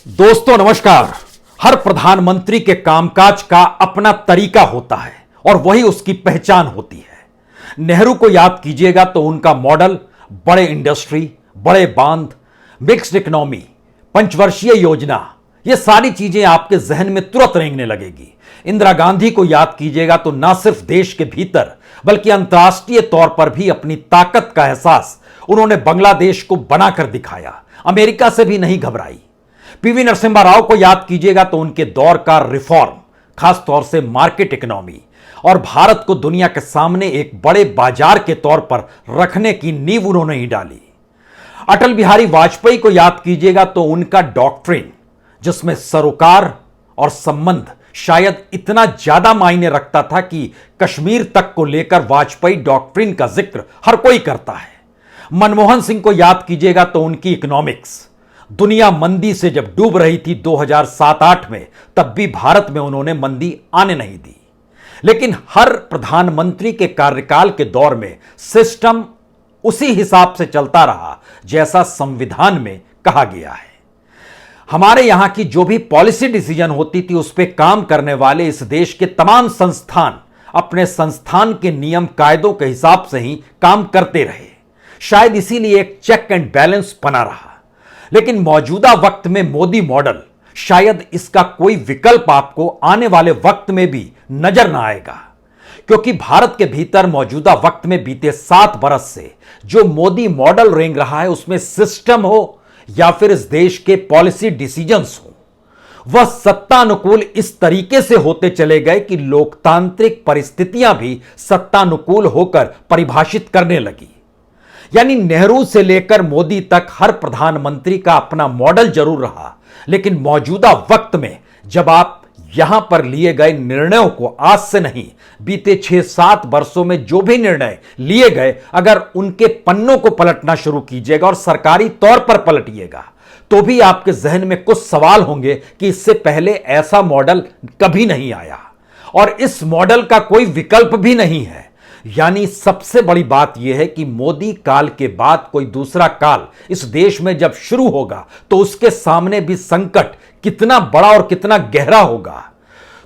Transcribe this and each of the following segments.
दोस्तों नमस्कार। हर प्रधानमंत्री के कामकाज का अपना तरीका होता है और वही उसकी पहचान होती है। नेहरू को याद कीजिएगा तो उनका मॉडल बड़े इंडस्ट्री, बड़े बांध, मिक्स्ड इकोनॉमी, पंचवर्षीय योजना, ये सारी चीजें आपके जहन में तुरंत रेंगने लगेगी। इंदिरा गांधी को याद कीजिएगा तो ना सिर्फ देश के भीतर बल्कि अंतर्राष्ट्रीय तौर पर भी अपनी ताकत का एहसास उन्होंने बांग्लादेश को बनाकर दिखाया, अमेरिका से भी नहीं घबराई। पीवी नरसिम्हा राव को याद कीजिएगा तो उनके दौर का रिफॉर्म, खासतौर से मार्केट इकोनॉमी और भारत को दुनिया के सामने एक बड़े बाजार के तौर पर रखने की नींव उन्होंने ही डाली। अटल बिहारी वाजपेयी को याद कीजिएगा तो उनका डॉक्ट्रिन, जिसमें सरोकार और संबंध शायद इतना ज्यादा मायने रखता था कि कश्मीर तक को लेकर वाजपेयी डॉक्ट्रिन का जिक्र हर कोई करता है। मनमोहन सिंह को याद कीजिएगा तो उनकी इकोनॉमिक्स, दुनिया मंदी से जब डूब रही थी 2007-8 में, तब भी भारत में उन्होंने मंदी आने नहीं दी। लेकिन हर प्रधानमंत्री के कार्यकाल के दौर में सिस्टम उसी हिसाब से चलता रहा जैसा संविधान में कहा गया है। हमारे यहां की जो भी पॉलिसी डिसीजन होती थी उस पर काम करने वाले इस देश के तमाम संस्थान अपने संस्थान के नियम कायदों के हिसाब से ही काम करते रहे। शायद इसीलिए एक चेक एंड बैलेंस बना रहा। लेकिन मौजूदा वक्त में मोदी मॉडल, शायद इसका कोई विकल्प आपको आने वाले वक्त में भी नजर ना आएगा, क्योंकि भारत के भीतर मौजूदा वक्त में बीते 7 बरस से जो मोदी मॉडल रेंग रहा है उसमें सिस्टम हो या फिर इस देश के पॉलिसी डिसीजंस हो, वह सत्तानुकूल इस तरीके से होते चले गए कि लोकतांत्रिक परिस्थितियां भी सत्तानुकूल होकर परिभाषित करने लगी। यानी नेहरू से लेकर मोदी तक हर प्रधानमंत्री का अपना मॉडल जरूर रहा, लेकिन मौजूदा वक्त में जब आप यहां पर लिए गए निर्णयों को आज से नहीं, बीते 6-7 वर्षों में जो भी निर्णय लिए गए, अगर उनके पन्नों को पलटना शुरू कीजिएगा और सरकारी तौर पर पलटिएगा तो भी आपके जहन में कुछ सवाल होंगे कि इससे पहले ऐसा मॉडल कभी नहीं आया और इस मॉडल का कोई विकल्प भी नहीं है। यानी सबसे बड़ी बात यह है कि मोदी काल के बाद कोई दूसरा काल इस देश में जब शुरू होगा तो उसके सामने भी संकट कितना बड़ा और कितना गहरा होगा।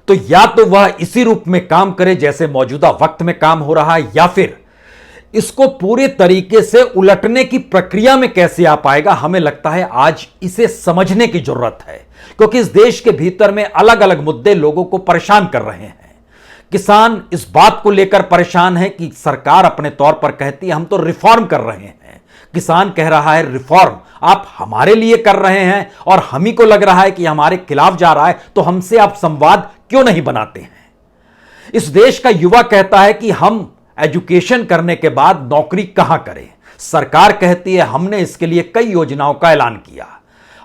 तो या तो वह इसी रूप में काम करे जैसे मौजूदा वक्त में काम हो रहा है, या फिर इसको पूरे तरीके से उलटने की प्रक्रिया में कैसे आ पाएगा। हमें लगता है आज इसे समझने की जरूरत है, क्योंकि इस देश के भीतर में अलग अलग मुद्दे लोगों को परेशान कर रहे हैं। किसान इस बात को लेकर परेशान है कि सरकार अपने तौर पर कहती है हम तो रिफॉर्म कर रहे हैं। किसान कह रहा है रिफॉर्म आप हमारे लिए कर रहे हैं और हम ही को लग रहा है कि हमारे खिलाफ जा रहा है, तो हमसे आप संवाद क्यों नहीं बनाते हैं। इस देश का युवा कहता है कि हम एजुकेशन करने के बाद नौकरी कहां करें। सरकार कहती है हमने इसके लिए कई योजनाओं का ऐलान किया,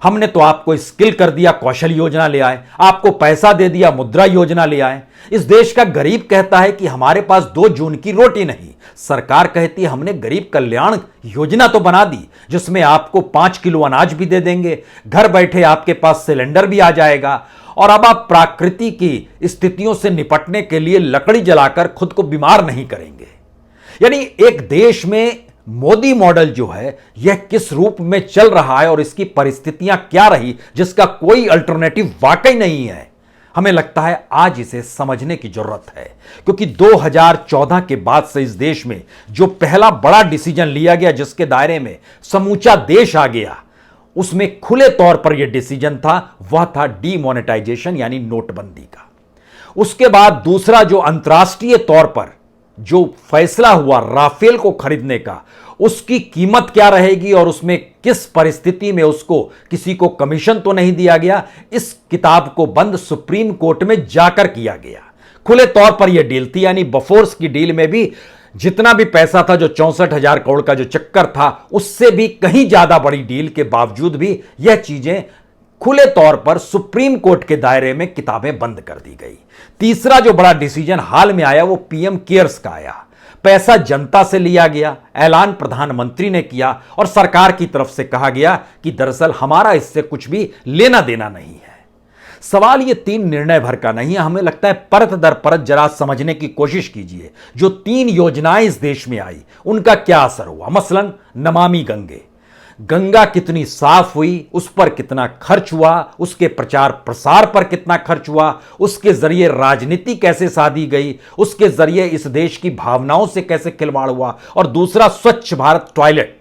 हमने तो आपको स्किल कर दिया, कौशल योजना ले आए, आपको पैसा दे दिया, मुद्रा योजना ले आए। इस देश का गरीब कहता है कि हमारे पास 2 जून की रोटी नहीं। सरकार कहती है हमने गरीब कल्याण योजना तो बना दी जिसमें आपको 5 किलो अनाज भी दे देंगे, घर बैठे आपके पास सिलेंडर भी आ जाएगा और अब आप प्रकृति की स्थितियों से निपटने के लिए लकड़ी जलाकर खुद को बीमार नहीं करेंगे। यानी एक देश में मोदी मॉडल जो है यह किस रूप में चल रहा है और इसकी परिस्थितियां क्या रही जिसका कोई अल्टरनेटिव वाकई नहीं है, हमें लगता है आज इसे समझने की जरूरत है। क्योंकि 2014 के बाद से इस देश में जो पहला बड़ा डिसीजन लिया गया जिसके दायरे में समूचा देश आ गया, उसमें खुले तौर पर यह डिसीजन था, वह था डीमोनेटाइजेशन यानी नोटबंदी का। उसके बाद दूसरा जो अंतर्राष्ट्रीय तौर पर जो फैसला हुआ राफेल को खरीदने का, उसकी कीमत क्या रहेगी और उसमें किस परिस्थिति में उसको किसी को कमीशन तो नहीं दिया गया, इस किताब को बंद सुप्रीम कोर्ट में जाकर किया गया। खुले तौर पर यह डील थी, यानी बफोर्स की डील में भी जितना भी पैसा था, जो 64,000 करोड़ का जो चक्कर था, उससे भी कहीं ज्यादा बड़ी डील के बावजूद भी यह चीजें खुले तौर पर सुप्रीम कोर्ट के दायरे में किताबें बंद कर दी गई। तीसरा जो बड़ा डिसीजन हाल में आया वो पीएम केयर्स का आया। पैसा जनता से लिया गया, ऐलान प्रधानमंत्री ने किया और सरकार की तरफ से कहा गया कि दरअसल हमारा इससे कुछ भी लेना देना नहीं है। सवाल ये 3 निर्णय भर का नहीं है, हमें लगता है परत दर परत जरा समझने की कोशिश कीजिए। जो 3 योजनाएं इस देश में आई उनका क्या असर हुआ। मसलन नमामि गंगे, गंगा कितनी साफ हुई, उस पर कितना खर्च हुआ, उसके प्रचार प्रसार पर कितना खर्च हुआ, उसके जरिए राजनीति कैसे साधी गई, उसके जरिए इस देश की भावनाओं से कैसे खिलवाड़ हुआ। और दूसरा, स्वच्छ भारत टॉयलेट,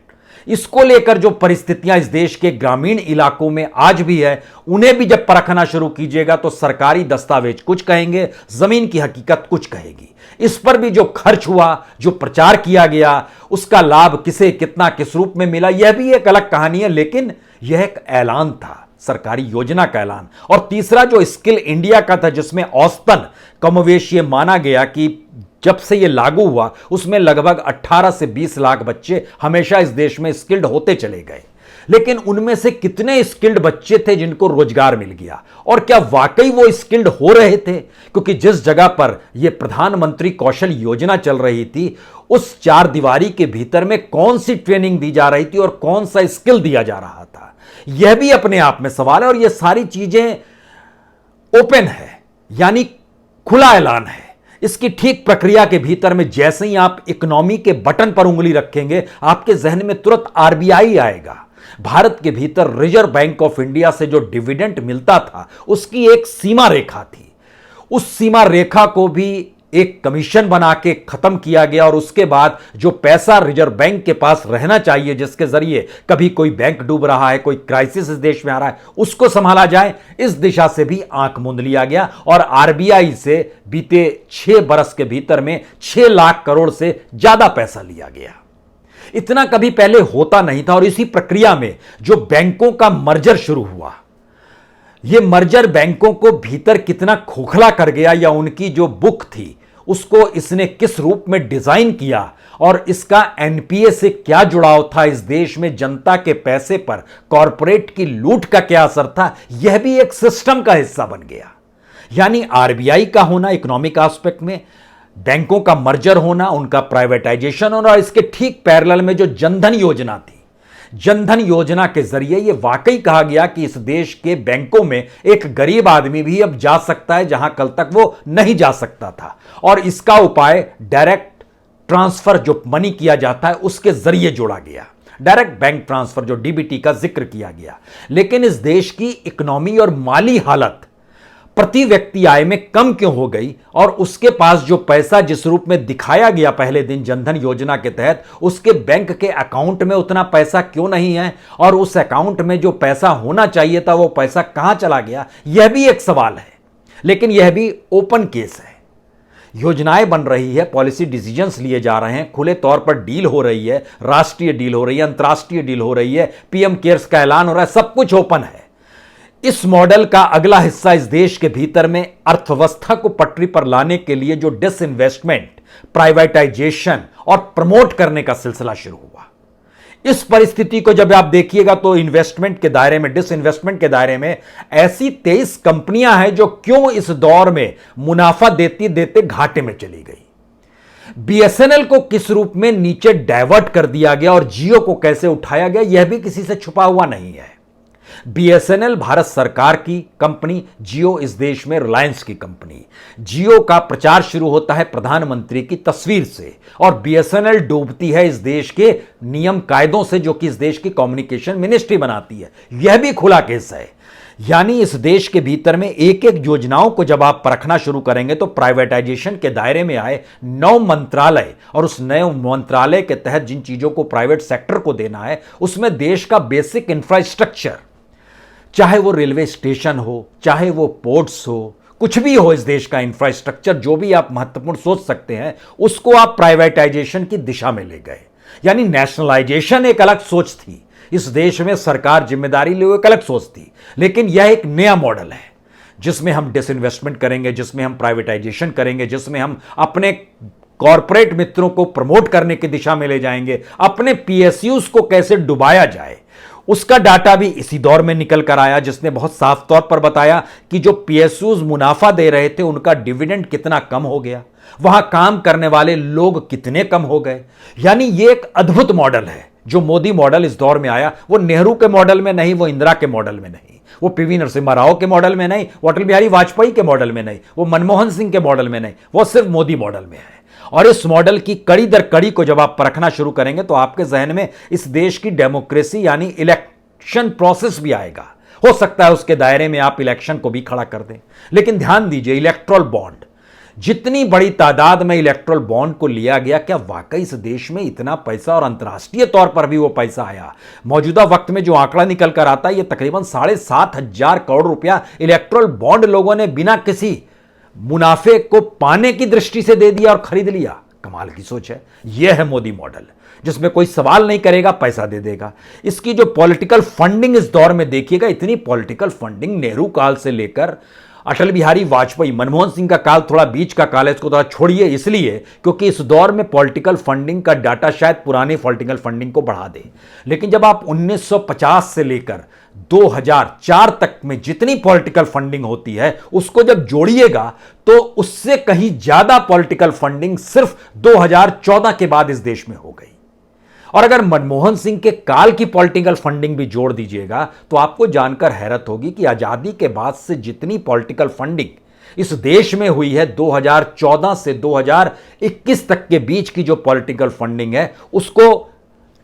इसको लेकर जो परिस्थितियां इस देश के ग्रामीण इलाकों में आज भी है, उन्हें भी जब परखना शुरू कीजिएगा तो सरकारी दस्तावेज कुछ कहेंगे, जमीन की हकीकत कुछ कहेगी। इस पर भी जो खर्च हुआ, जो प्रचार किया गया, उसका लाभ किसे कितना किस रूप में मिला, यह भी एक अलग कहानी है, लेकिन यह एक ऐलान था, सरकारी योजना का ऐलान। और तीसरा जो स्किल इंडिया का था, जिसमें औसतन कमोवेश ये माना गया कि जब से ये लागू हुआ उसमें लगभग 18 से 20 लाख बच्चे हमेशा इस देश में स्किल्ड होते चले गए, लेकिन उनमें से कितने स्किल्ड बच्चे थे जिनको रोजगार मिल गया, और क्या वाकई वो स्किल्ड हो रहे थे? क्योंकि जिस जगह पर यह प्रधानमंत्री कौशल योजना चल रही थी, उस चार दीवारी के भीतर में कौन सी ट्रेनिंग दी जा रही थी और कौन सा स्किल दिया जा रहा था, यह भी अपने आप में सवाल है। और यह सारी चीजें ओपन है, यानी खुला ऐलान है। इसकी ठीक प्रक्रिया के भीतर में जैसे ही आप इकोनॉमी के बटन पर उंगली रखेंगे, आपके जहन में तुरंत आरबीआई आएगा। भारत के भीतर रिजर्व बैंक ऑफ इंडिया से जो डिविडेंड मिलता था, उसकी एक सीमा रेखा थी। उस सीमा रेखा को भी एक कमीशन बना के खत्म किया गया, और उसके बाद जो पैसा रिजर्व बैंक के पास रहना चाहिए, जिसके जरिए कभी कोई बैंक डूब रहा है, कोई क्राइसिस इस देश में आ रहा है, उसको संभाला जाए, इस दिशा से भी आंख मूंद लिया गया। और आरबीआई से बीते 6 बरस के भीतर में 6 लाख करोड़ से ज्यादा पैसा लिया गया। इतना कभी पहले होता नहीं था। और इसी प्रक्रिया में जो बैंकों का मर्जर शुरू हुआ, यह मर्जर बैंकों को भीतर कितना खोखला कर गया, या उनकी जो बुक थी उसको इसने किस रूप में डिजाइन किया, और इसका एनपीए से क्या जुड़ाव था, इस देश में जनता के पैसे पर कॉरपोरेट की लूट का क्या असर था, यह भी एक सिस्टम का हिस्सा बन गया। यानी आरबीआई का होना इकोनॉमिक एस्पेक्ट में, बैंकों का मर्जर होना, उनका प्राइवेटाइजेशन होना, और इसके ठीक पैरेलल में जो जनधन योजना थी, जनधन योजना के जरिए यह वाकई कहा गया कि इस देश के बैंकों में एक गरीब आदमी भी अब जा सकता है जहां कल तक वो नहीं जा सकता था। और इसका उपाय डायरेक्ट ट्रांसफर जो मनी किया जाता है उसके जरिए जोड़ा गया, डायरेक्ट बैंक ट्रांसफर जो डीबीटी का जिक्र किया गया। लेकिन इस देश की इकोनॉमी और माली हालत प्रति व्यक्ति आय में कम क्यों हो गई, और उसके पास जो पैसा जिस रूप में दिखाया गया पहले दिन जनधन योजना के तहत, उसके बैंक के अकाउंट में उतना पैसा क्यों नहीं है, और उस अकाउंट में जो पैसा होना चाहिए था वो पैसा कहां चला गया, यह भी एक सवाल है। लेकिन यह भी ओपन केस है। योजनाएं बन रही है, पॉलिसी डिसीजंस लिए जा रहे हैं, खुले तौर पर डील हो रही है, राष्ट्रीय डील हो रही है, अंतर्राष्ट्रीय डील हो रही है, पीएम केयर्स का ऐलान हो रहा है, सब कुछ ओपन है। इस मॉडल का अगला हिस्सा इस देश के भीतर में अर्थव्यवस्था को पटरी पर लाने के लिए जो डिसइन्वेस्टमेंट, प्राइवेटाइजेशन और प्रमोट करने का सिलसिला शुरू हुआ। इस परिस्थिति को जब आप देखिएगा तो इन्वेस्टमेंट के दायरे में, डिसइन्वेस्टमेंट के दायरे में ऐसी 23 कंपनियां हैं जो क्यों इस दौर में मुनाफा देते देते घाटे में चली गई। बीएसएनएल को किस रूप में नीचे डाइवर्ट कर दिया गया और जियो को कैसे उठाया गया, यह भी किसी से छुपा हुआ नहीं है। बीएसएनएल भारत सरकार की कंपनी, जियो इस देश में रिलायंस की कंपनी। जियो का प्रचार शुरू होता है प्रधानमंत्री की तस्वीर से, और बीएसएनएल डूबती है इस देश के नियम कायदों से जो कि इस देश की कम्युनिकेशन मिनिस्ट्री बनाती है। यह भी खुला केस है। यानी इस देश के भीतर में एक एक योजनाओं को जब आप परखना शुरू करेंगे तो प्राइवेटाइजेशन के दायरे में आए 9 मंत्रालय, और उस नए मंत्रालय के तहत जिन चीजों को प्राइवेट सेक्टर को देना है, उसमें देश का बेसिक इंफ्रास्ट्रक्चर, चाहे वो रेलवे स्टेशन हो, चाहे वो पोर्ट्स हो, कुछ भी हो, इस देश का इंफ्रास्ट्रक्चर जो भी आप महत्वपूर्ण सोच सकते हैं, उसको आप प्राइवेटाइजेशन की दिशा में ले गए। यानी नेशनलाइजेशन एक अलग सोच थी, इस देश में सरकार जिम्मेदारी ले, एक अलग सोच थी। लेकिन यह एक नया मॉडल है जिसमें हम डिसइन्वेस्टमेंट करेंगे, जिसमें हम प्राइवेटाइजेशन करेंगे, जिसमें हम अपने कॉरपोरेट मित्रों को प्रमोट करने की दिशा में ले जाएंगे, अपने पीएसयूज को कैसे डुबाया जाए, उसका डाटा भी इसी दौर में निकल कर आया, जिसने बहुत साफ तौर पर बताया कि जो पीएसयूज मुनाफा दे रहे थे उनका डिविडेंड कितना कम हो गया, वहां काम करने वाले लोग कितने कम हो गए। यानी ये एक अद्भुत मॉडल है। जो मोदी मॉडल इस दौर में आया, वो नेहरू के मॉडल में नहीं, वो इंदिरा के मॉडल में नहीं, वो पीवी नरसिम्हा राव के मॉडल में नहीं, वो अटल बिहारी वाजपेयी के मॉडल में नहीं, वो मनमोहन सिंह के मॉडल में नहीं, वो सिर्फ मोदी मॉडल में है। और इस मॉडल की कड़ी दर कड़ी को जब आप परखना शुरू करेंगे तो आपके जहन में इस देश की डेमोक्रेसी यानी इलेक्शन प्रोसेस भी आएगा। हो सकता है उसके दायरे में आप इलेक्शन को भी खड़ा कर दें। लेकिन ध्यान दीजिए, इलेक्टोरल बॉन्ड, जितनी बड़ी तादाद में इलेक्टोरल बॉन्ड को लिया गया, क्या वाकई इस देश में इतना पैसा और अंतर्राष्ट्रीय तौर पर भी वो पैसा आया? मौजूदा वक्त में जो आंकड़ा निकल कर आता है, यह तकरीबन 7,500 करोड़ रुपया इलेक्टोरल बॉन्ड लोगों ने बिना किसी मुनाफे को पाने की दृष्टि से दे दिया और खरीद लिया। कमाल की सोच है। यह है मोदी मॉडल, जिसमें कोई सवाल नहीं करेगा, पैसा दे देगा। इसकी जो पॉलिटिकल फंडिंग इस दौर में देखिएगा, इतनी पॉलिटिकल फंडिंग नेहरू काल से लेकर अटल बिहारी वाजपेयी, मनमोहन सिंह का काल थोड़ा बीच का काल है, इसको थोड़ा छोड़िए इसलिए क्योंकि इस दौर में पॉलिटिकल फंडिंग का डाटा शायद पुराने पॉलिटिकल फंडिंग को बढ़ा दे। लेकिन जब आप 1950 से लेकर 2004 तक में जितनी पॉलिटिकल फंडिंग होती है उसको जब जोड़िएगा तो उससे कहीं ज्यादा पॉलिटिकल फंडिंग सिर्फ 2014 के बाद इस देश में हो गई। और अगर मनमोहन सिंह के काल की पॉलिटिकल फंडिंग भी जोड़ दीजिएगा तो आपको जानकर हैरत होगी कि आजादी के बाद से जितनी पॉलिटिकल फंडिंग इस देश में हुई है, 2014 से 2021 तक के बीच की जो पॉलिटिकल फंडिंग है उसको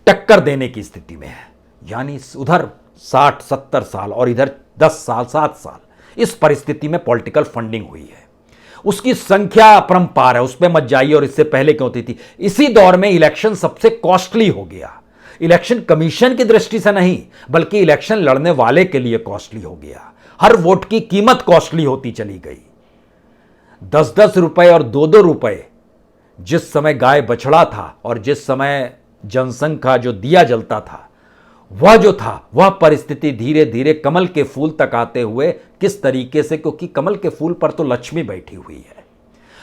टक्कर देने की स्थिति में है। यानी उधर 60-70 साल और इधर 10 साल 7 साल, इस परिस्थिति में पॉलिटिकल फंडिंग हुई है। उसकी संख्या अपरंपार है, उस पर मत जाइए। और इससे पहले क्यों होती थी? इसी दौर में इलेक्शन सबसे कॉस्टली हो गया। इलेक्शन कमीशन की दृष्टि से नहीं, बल्कि इलेक्शन लड़ने वाले के लिए कॉस्टली हो गया। हर वोट की कीमत कॉस्टली होती चली गई। 10-10 रुपए और 2-2 रुपए जिस समय गाय बछड़ा था और जिस समय जनसंघ का जो दिया जलता था, वह जो था वह परिस्थिति धीरे धीरे कमल के फूल तक आते हुए किस तरीके से, क्योंकि कमल के फूल पर तो लक्ष्मी बैठी हुई है।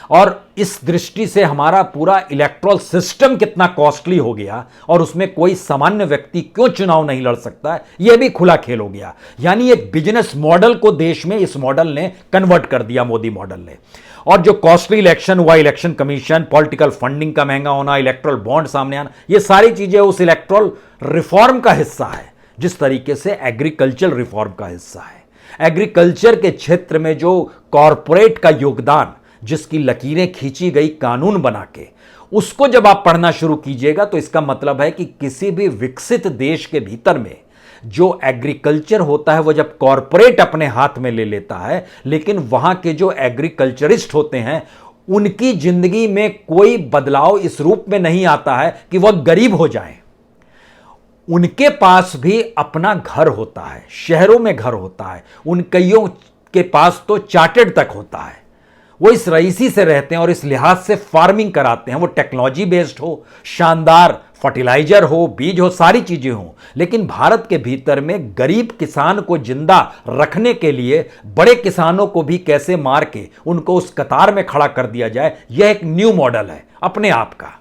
और इस दृष्टि से हमारा पूरा इलेक्टोरल सिस्टम कितना कॉस्टली हो गया और उसमें कोई सामान्य व्यक्ति क्यों चुनाव नहीं लड़ सकता है, यह भी खुला खेल हो गया। यानी एक बिजनेस मॉडल को देश में इस मॉडल ने कन्वर्ट कर दिया, मोदी मॉडल ने। और जो कॉस्टली इलेक्शन हुआ, इलेक्शन कमीशन, पॉलिटिकल फंडिंग का महंगा होना, इलेक्टोरल बॉन्ड सामने आना, ये सारी चीजें उस इलेक्टोरल रिफॉर्म का हिस्सा है, जिस तरीके से एग्रीकल्चर रिफॉर्म का हिस्सा है। एग्रीकल्चर के क्षेत्र में जो कॉरपोरेट का योगदान, जिसकी लकीरें खींची गई कानून बना के, उसको जब आप पढ़ना शुरू कीजिएगा तो इसका मतलब है कि किसी भी विकसित देश के भीतर में जो एग्रीकल्चर होता है वो जब कॉरपोरेट अपने हाथ में ले लेता है, लेकिन वहां के जो एग्रीकल्चरिस्ट होते हैं उनकी जिंदगी में कोई बदलाव इस रूप में नहीं आता है कि वह गरीब हो जाएं। उनके पास भी अपना घर होता है, शहरों में घर होता है, उन कईयों के पास तो चार्टेड तक होता है। वो इस रईसी से रहते हैं और इस लिहाज से फार्मिंग कराते हैं, वो टेक्नोलॉजी बेस्ड हो, शानदार फर्टिलाइजर हो, बीज हो, सारी चीजें हो। लेकिन भारत के भीतर में गरीब किसान को जिंदा रखने के लिए बड़े किसानों को भी कैसे मार के उनको उस कतार में खड़ा कर दिया जाए, यह एक न्यू मॉडल है अपने आप का।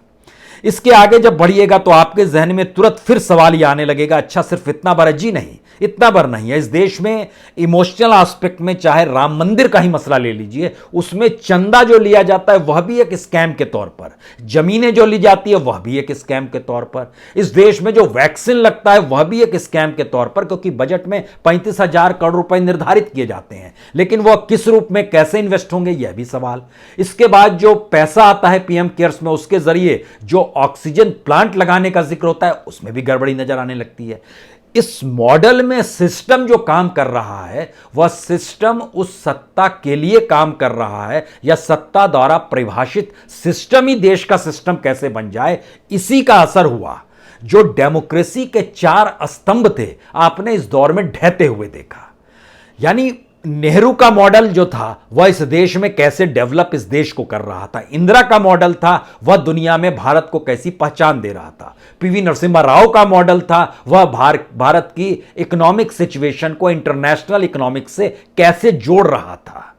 इसके आगे जब बढ़िएगा तो आपके जहन में तुरंत फिर सवाल ये आने लगेगा, अच्छा सिर्फ इतना बड़ा? जी नहीं, इतना बार नहीं है। इस देश में इमोशनल एस्पेक्ट में चाहे राम मंदिर का ही मसला ले लीजिए, उसमें चंदा जो लिया जाता है वह भी एक स्कैम के तौर पर, जमीनें जो ली जाती है वह भी एक स्कैम के तौर पर, इस देश में जो वैक्सीन लगता है वह भी एक स्कैम के तौर पर, क्योंकि बजट में 35,000 करोड़ रुपए निर्धारित किए जाते हैं, लेकिन वह किस रूप में कैसे इन्वेस्ट होंगे यह भी सवाल। इसके बाद जो पैसा आता है पीएम केयर्स में, उसके जरिए जो ऑक्सीजन प्लांट लगाने का जिक्र होता है उसमें भी गड़बड़ी नजर आने लगती है। इस मॉडल में सिस्टम जो काम कर रहा है वह सिस्टम उस सत्ता के लिए काम कर रहा है, या सत्ता द्वारा परिभाषित सिस्टम ही देश का सिस्टम कैसे बन जाए, इसी का असर हुआ। जो डेमोक्रेसी के 4 स्तंभ थे आपने इस दौर में ढहते हुए देखा। यानी नेहरू का मॉडल जो था वह इस देश में कैसे डेवलप इस देश को कर रहा था, इंदिरा का मॉडल था वह दुनिया में भारत को कैसी पहचान दे रहा था, पीवी नरसिम्हा राव का मॉडल था वह भारत की इकोनॉमिक सिचुएशन को इंटरनेशनल इकोनॉमिक से कैसे जोड़ रहा था,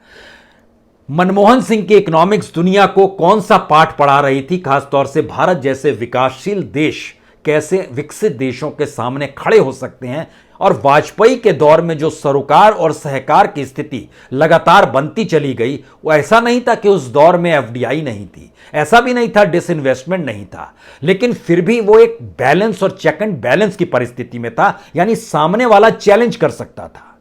मनमोहन सिंह की इकोनॉमिक्स दुनिया को कौन सा पाठ पढ़ा रही थी, खासतौर से भारत जैसे विकासशील देश कैसे विकसित देशों के सामने खड़े हो सकते हैं। और वाजपेयी के दौर में जो सरोकार और सहकार की स्थिति लगातार बनती चली गई, वो ऐसा नहीं था कि उस दौर में एफडीआई नहीं थी, ऐसा भी नहीं था डिसइन्वेस्टमेंट नहीं था, लेकिन फिर भी वो एक बैलेंस और चेक एंड बैलेंस की परिस्थिति में था। यानी सामने वाला चैलेंज कर सकता था।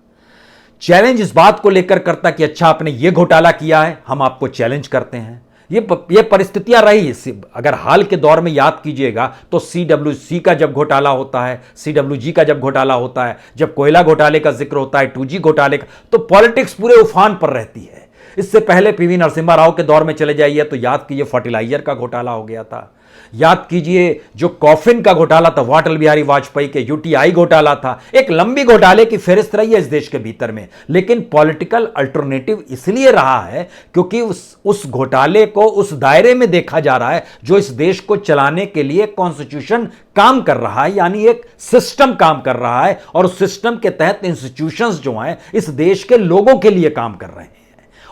चैलेंज इस बात को लेकर करता कि अच्छा आपने ये घोटाला किया है, हम आपको चैलेंज करते हैं, ये परिस्थितियां रही। अगर हाल के दौर में याद कीजिएगा तो CWC का जब घोटाला होता है, CWG का जब घोटाला होता है, जब कोयला घोटाले का जिक्र होता है, 2G घोटाले का, तो पॉलिटिक्स पूरे उफान पर रहती है। इससे पहले PV नरसिम्हा राव के दौर में चले जाइए तो याद कीजिए फर्टिलाइजर का घोटाला हो गया था। याद कीजिए जो कॉफिन का घोटाला था, वो अटल बिहारी वाजपेयी के UTI घोटाला था। एक लंबी घोटाले की फेहरिस्त रही है इस देश के भीतर में, लेकिन पॉलिटिकल अल्टरनेटिव इसलिए रहा है क्योंकि उस घोटाले को उस दायरे में देखा जा रहा है जो इस देश को चलाने के लिए कॉन्स्टिट्यूशन काम कर रहा है, यानी एक सिस्टम काम कर रहा है, और उस सिस्टम के तहत इंस्टीट्यूशंस जो हैं इस देश के लोगों के लिए काम कर रहे हैं।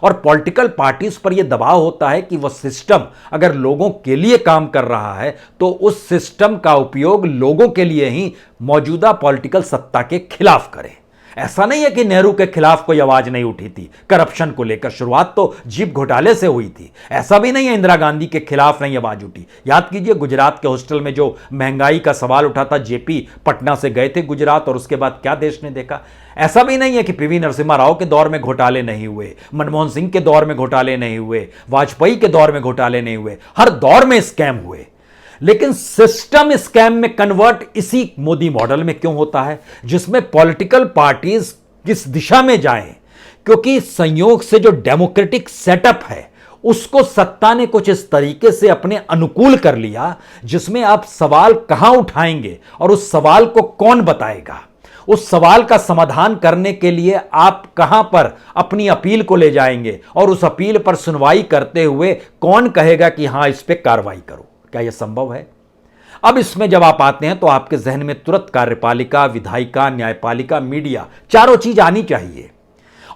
और पॉलिटिकल पार्टीज पर यह दबाव होता है कि वह सिस्टम अगर लोगों के लिए काम कर रहा है तो उस सिस्टम का उपयोग लोगों के लिए ही मौजूदा पॉलिटिकल सत्ता के खिलाफ करें। ऐसा नहीं है कि नेहरू के खिलाफ कोई आवाज नहीं उठी थी करप्शन को लेकर, शुरुआत तो जीप घोटाले से हुई थी। ऐसा भी नहीं है इंदिरा गांधी के खिलाफ नहीं आवाज उठी। याद कीजिए गुजरात के हॉस्टल में जो महंगाई का सवाल उठा था, JP पटना से गए थे गुजरात और उसके बाद क्या देश ने देखा। ऐसा भी नहीं है कि PV नरसिम्हा राव के दौर में घोटाले नहीं हुए, मनमोहन सिंह के दौर में घोटाले नहीं हुए, वाजपेयी के दौर में घोटाले नहीं हुए, हर दौर में स्कैम हुए। लेकिन सिस्टम स्कैम में कन्वर्ट इसी मोदी मॉडल में क्यों होता है, जिसमें पॉलिटिकल पार्टीज किस दिशा में जाएं, क्योंकि संयोग से जो डेमोक्रेटिक सेटअप है उसको सत्ता ने कुछ इस तरीके से अपने अनुकूल कर लिया, जिसमें आप सवाल कहां उठाएंगे और उस सवाल को कौन बताएगा, उस सवाल का समाधान करने के लिए आप कहां पर अपनी अपील को ले जाएंगे, और उस अपील पर सुनवाई करते हुए कौन कहेगा कि हां इस पर कार्रवाई करो। क्या यह संभव है? अब इसमें जब आप आते हैं तो आपके जहन में तुरंत कार्यपालिका, विधायिका, न्यायपालिका, मीडिया, चारों चीज आनी चाहिए।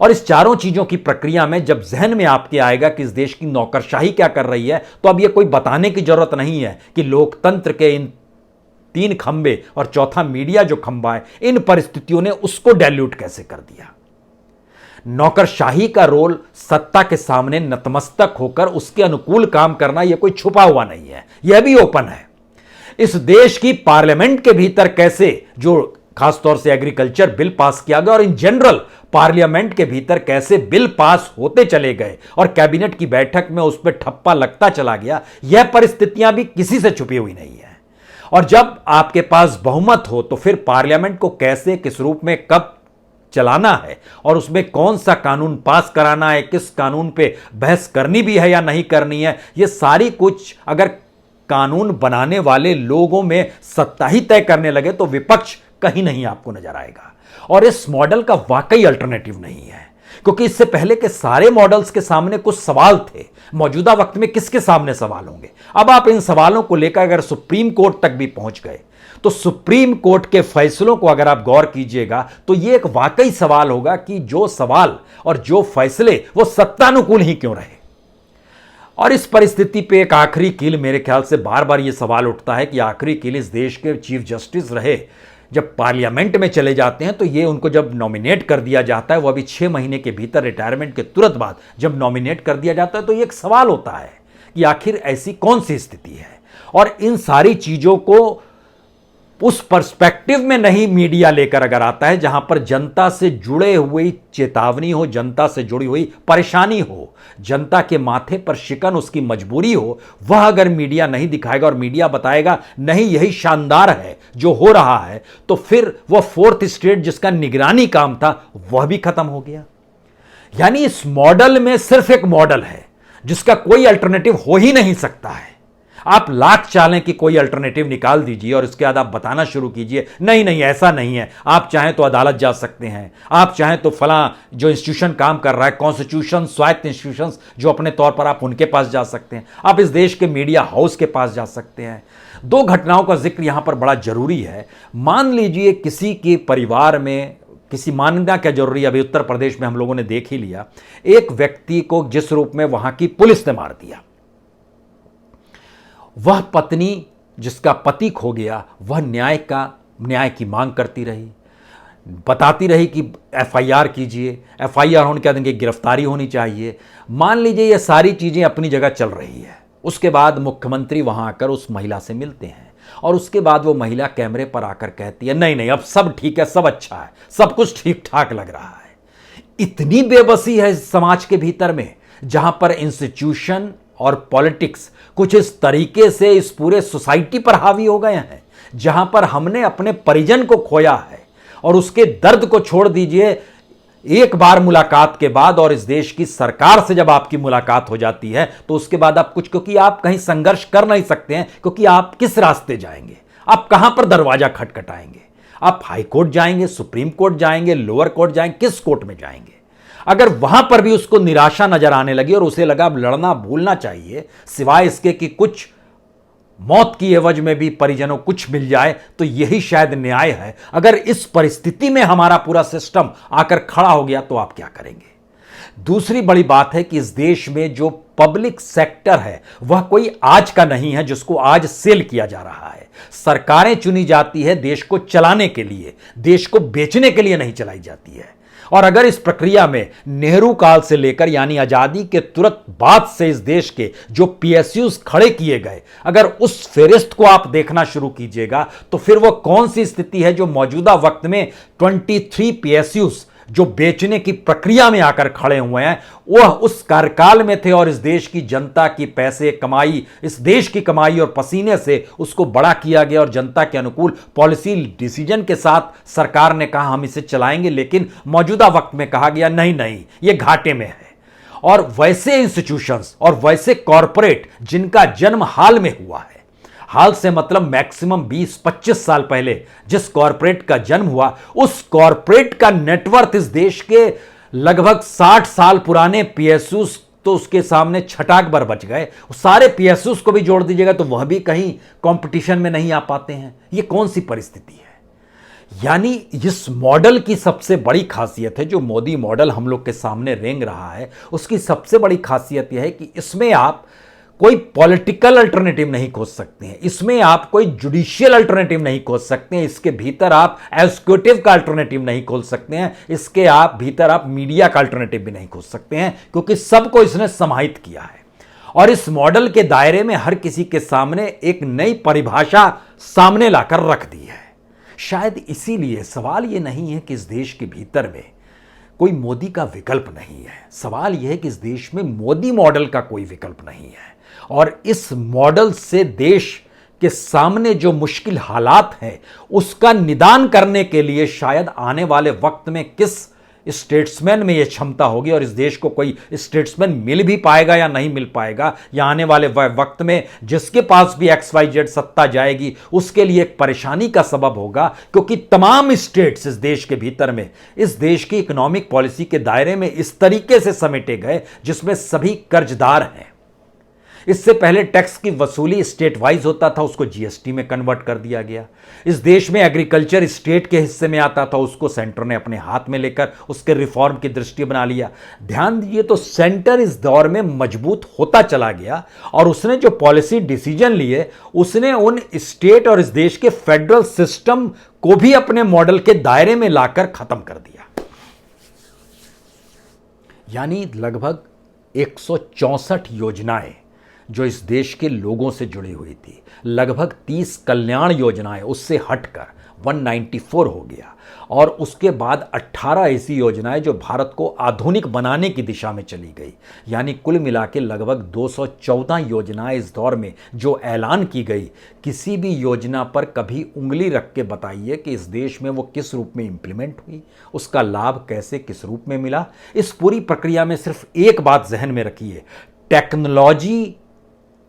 और इस चारों चीजों की प्रक्रिया में जब जहन में आपके आएगा कि इस देश की नौकरशाही क्या कर रही है, तो अब यह कोई बताने की जरूरत नहीं है कि लोकतंत्र के इन 3 खंबे और चौथा मीडिया जो खंबा है, इन परिस्थितियों ने उसको डाइल्यूट कैसे कर दिया। नौकरशाही का रोल सत्ता के सामने नतमस्तक होकर उसके अनुकूल काम करना, यह कोई छुपा हुआ नहीं है, यह भी ओपन है। इस देश की पार्लियामेंट के भीतर कैसे जो खासतौर से एग्रीकल्चर बिल पास किया गया और इन जनरल पार्लियामेंट के भीतर कैसे बिल पास होते चले गए और कैबिनेट की बैठक में उस पर ठप्पा लगता चला गया, यह परिस्थितियां भी किसी से छुपी हुई नहीं है। और जब आपके पास बहुमत हो तो फिर पार्लियामेंट को कैसे, किस रूप में, कब चलाना है और उसमें कौन सा कानून पास कराना है, किस कानून पे बहस करनी भी है या नहीं करनी है, यह सारी कुछ अगर कानून बनाने वाले लोगों में सत्ता ही तय करने लगे तो विपक्ष कहीं नहीं आपको नजर आएगा। और इस मॉडल का वाकई अल्टरनेटिव नहीं है, क्योंकि इससे पहले के सारे मॉडल्स के सामने कुछ सवाल थे। मौजूदा वक्त में किसके सामने सवाल होंगे? अब आप इन सवालों को लेकर अगर सुप्रीम कोर्ट तक भी पहुंच गए तो सुप्रीम कोर्ट के फैसलों को अगर आप गौर कीजिएगा तो यह एक वाकई सवाल होगा कि जो सवाल और जो फैसले वो सत्तानुकूल ही क्यों रहे। और इस परिस्थिति पे एक आखिरी कील, मेरे ख्याल से बार बार यह सवाल उठता है कि आखिरी कील इस देश के चीफ जस्टिस रहे, जब पार्लियामेंट में चले जाते हैं तो ये उनको जब नॉमिनेट कर दिया जाता है, वो अभी 6 महीने के भीतर रिटायरमेंट के तुरंत बाद जब नॉमिनेट कर दिया जाता है तो ये एक सवाल होता है कि आखिर ऐसी कौन सी स्थिति है। और इन सारी चीजों को उस पर्सपेक्टिव में नहीं मीडिया लेकर अगर आता है जहां पर जनता से जुड़े हुई चेतावनी हो, जनता से जुड़ी हुई परेशानी हो, जनता के माथे पर शिकन उसकी मजबूरी हो, वह अगर मीडिया नहीं दिखाएगा और मीडिया बताएगा नहीं यही शानदार है जो हो रहा है, तो फिर वह 4th स्टेट जिसका निगरानी काम था वह भी खत्म हो गया। यानी इस मॉडल में सिर्फ एक मॉडल है जिसका कोई अल्टरनेटिव हो ही नहीं सकता है। आप लाख चालें कि कोई अल्टरनेटिव निकाल दीजिए और इसके बाद आप बताना शुरू कीजिए नहीं नहीं ऐसा नहीं है, आप चाहें तो अदालत जा सकते हैं, आप चाहें तो फलां जो इंस्टीट्यूशन काम कर रहा है, कॉन्स्टिट्यूशन, स्वायत्त इंस्टीट्यूशंस जो अपने तौर पर, आप उनके पास जा सकते हैं, आप इस देश के मीडिया हाउस के पास जा सकते हैं। 2 घटनाओं का जिक्र यहां पर बड़ा जरूरी है। मान लीजिए किसी के परिवार में, किसी मानना क्या जरूरी है, अभी उत्तर प्रदेश में हम लोगों ने देख ही लिया, एक व्यक्ति को जिस रूप में वहां की पुलिस ने मार दिया, वह पत्नी जिसका पति खो गया वह न्याय की मांग करती रही, बताती रही कि FIR कीजिए, FIR होने के बाद गिरफ्तारी होनी चाहिए। मान लीजिए ये सारी चीजें अपनी जगह चल रही है, उसके बाद मुख्यमंत्री वहां आकर उस महिला से मिलते हैं और उसके बाद वो महिला कैमरे पर आकर कहती है नहीं नहीं अब सब ठीक है, सब अच्छा है, सब कुछ ठीक ठाक लग रहा है। इतनी बेबसी है इस समाज के भीतर में, जहां पर इंस्टीट्यूशन और पॉलिटिक्स कुछ इस तरीके से इस पूरे सोसाइटी पर हावी हो गए हैं, जहां पर हमने अपने परिजन को खोया है और उसके दर्द को छोड़ दीजिए, एक बार मुलाकात के बाद और इस देश की सरकार से जब आपकी मुलाकात हो जाती है तो उसके बाद आप कुछ, क्योंकि आप कहीं संघर्ष कर नहीं सकते हैं, क्योंकि आप किस रास्ते जाएंगे, आप कहां पर दरवाजा खटखटाएंगे, आप हाई कोर्ट जाएंगे, सुप्रीम कोर्ट जाएंगे, लोअर कोर्ट जाएंगे, किस कोर्ट में जाएंगे। अगर वहां पर भी उसको निराशा नजर आने लगी और उसे लगा अब लड़ना भूलना चाहिए, सिवाय इसके कि कुछ मौत की एवज में भी परिजनों कुछ मिल जाए, तो यही शायद न्याय है। अगर इस परिस्थिति में हमारा पूरा सिस्टम आकर खड़ा हो गया तो आप क्या करेंगे। दूसरी बड़ी बात है कि इस देश में जो पब्लिक सेक्टर है वह कोई आज का नहीं है जिसको आज सेल किया जा रहा है। सरकारें चुनी जाती है देश को चलाने के लिए, देश को बेचने के लिए नहीं चलाई जाती है। और अगर इस प्रक्रिया में नेहरू काल से लेकर यानी आजादी के तुरंत बाद से इस देश के जो पीएसयूज खड़े किए गए, अगर उस फेरिस्त को आप देखना शुरू कीजिएगा तो फिर वो कौन सी स्थिति है जो मौजूदा वक्त में 23 पीएसयूज जो बेचने की प्रक्रिया में आकर खड़े हुए हैं, वह उस कार्यकाल में थे और इस देश की जनता की पैसे कमाई, इस देश की कमाई और पसीने से उसको बड़ा किया गया और जनता के अनुकूल पॉलिसी डिसीजन के साथ सरकार ने कहा हम इसे चलाएंगे, लेकिन मौजूदा वक्त में कहा गया नहीं नहीं ये घाटे में है। और वैसे इंस्टीट्यूशंस और वैसे कॉरपोरेट जिनका जन्म हाल में हुआ है, हाल से मतलब मैक्सिमम 20-25 साल पहले जिस कॉरपोरेट का जन्म हुआ, उस कॉरपोरेट का नेटवर्थ इस देश के लगभग 60 साल पुराने पीएसयूज तो उसके सामने छटाक बर बच गए। सारे पीएसयूज को भी जोड़ दीजिएगा तो वह भी कहीं कंपटीशन में नहीं आ पाते हैं। ये कौन सी परिस्थिति है। यानी इस मॉडल की सबसे बड़ी खासियत है, जो मोदी मॉडल हम लोग के सामने रेंग रहा है, उसकी सबसे बड़ी खासियत यह है कि इसमें आप कोई पॉलिटिकल अल्टरनेटिव नहीं खोज सकते हैं, इसमें आप कोई जुडिशियल अल्टरनेटिव नहीं खोज सकते हैं, इसके भीतर आप एग्जीक्यूटिव का अल्टरनेटिव नहीं खोज सकते हैं, इसके भीतर आप मीडिया का अल्टरनेटिव भी नहीं खोज सकते हैं, क्योंकि सबको इसने समाहित किया है। और इस मॉडल के दायरे में हर किसी के सामने एक नई परिभाषा सामने लाकर रख दी है। शायद इसीलिए सवाल यह नहीं है कि इस देश के भीतर में कोई मोदी का विकल्प नहीं है, सवाल यह है कि इस देश में मोदी मॉडल का कोई विकल्प नहीं है। और इस मॉडल से देश के सामने जो मुश्किल हालात हैं उसका निदान करने के लिए शायद आने वाले वक्त में किस स्टेट्समैन में यह क्षमता होगी, और इस देश को कोई स्टेट्समैन मिल भी पाएगा या नहीं मिल पाएगा, या आने वाले वक्त में जिसके पास भी XYZ सत्ता जाएगी उसके लिए एक परेशानी का सबब होगा, क्योंकि तमाम स्टेट्स इस देश के भीतर में इस देश की इकोनॉमिक पॉलिसी के दायरे में इस तरीके से समेटे गए जिसमें सभी कर्जदार हैं। इससे पहले टैक्स की वसूली स्टेट वाइज होता था, उसको जीएसटी में कन्वर्ट कर दिया गया। इस देश में एग्रीकल्चर स्टेट के हिस्से में आता था, उसको सेंटर ने अपने हाथ में लेकर उसके रिफॉर्म की दृष्टि बना लिया। ध्यान दीजिए तो सेंटर इस दौर में मजबूत होता चला गया और उसने जो पॉलिसी डिसीजन लिए उसने उन स्टेट और इस देश के फेडरल सिस्टम को भी अपने मॉडल के दायरे में लाकर खत्म कर दिया। यानी लगभग 164 योजनाएं जो इस देश के लोगों से जुड़ी हुई थी, लगभग 30 कल्याण योजनाएं उससे हटकर 194 हो गया, और उसके बाद 18 ऐसी योजनाएं जो भारत को आधुनिक बनाने की दिशा में चली गई। यानी कुल मिला के लगभग 214 योजनाएं इस दौर में जो ऐलान की गई। किसी भी योजना पर कभी उंगली रख के बताइए कि इस देश में वो किस रूप में इंप्लीमेंट हुई, उसका लाभ कैसे किस रूप में मिला। इस पूरी प्रक्रिया में सिर्फ एक बात जहन में रखिए, टेक्नोलॉजी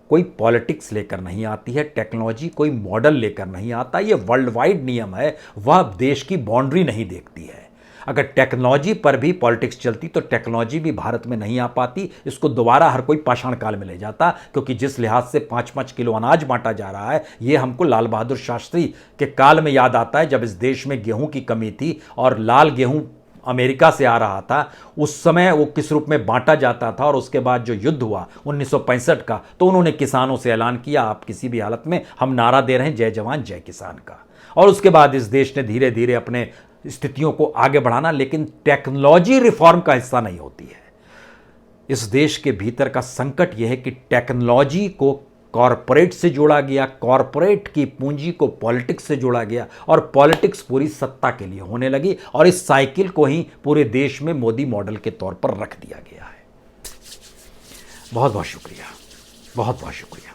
कोई पॉलिटिक्स लेकर नहीं आती है, टेक्नोलॉजी कोई मॉडल लेकर नहीं आता। ये वर्ल्ड वाइड नियम है, वह देश की बाउंड्री नहीं देखती है। अगर टेक्नोलॉजी पर भी पॉलिटिक्स चलती तो टेक्नोलॉजी भी भारत में नहीं आ पाती, इसको दोबारा हर कोई पाषाण काल में ले जाता। क्योंकि जिस लिहाज से 5-5 किलो अनाज बांटा जा रहा है, ये हमको लाल बहादुर शास्त्री के काल में याद आता है, जब इस देश में गेहूं की कमी थी और लाल गेहूं अमेरिका से आ रहा था। उस समय वो किस रूप में बांटा जाता था, और उसके बाद जो युद्ध हुआ 1965 का, तो उन्होंने किसानों से ऐलान किया आप किसी भी हालत में, हम नारा दे रहे हैं जय जवान जय किसान का। और उसके बाद इस देश ने धीरे धीरे अपने स्थितियों को आगे बढ़ाना, लेकिन टेक्नोलॉजी रिफॉर्म का हिस्सा नहीं होती है। इस देश के भीतर का संकट यह है कि टेक्नोलॉजी को कॉरपोरेट से जोड़ा गया, कॉरपोरेट की पूंजी को पॉलिटिक्स से जोड़ा गया, और पॉलिटिक्स पूरी सत्ता के लिए होने लगी, और इस साइकिल को ही पूरे देश में मोदी मॉडल के तौर पर रख दिया गया है। बहुत बहुत शुक्रिया। बहुत बहुत शुक्रिया।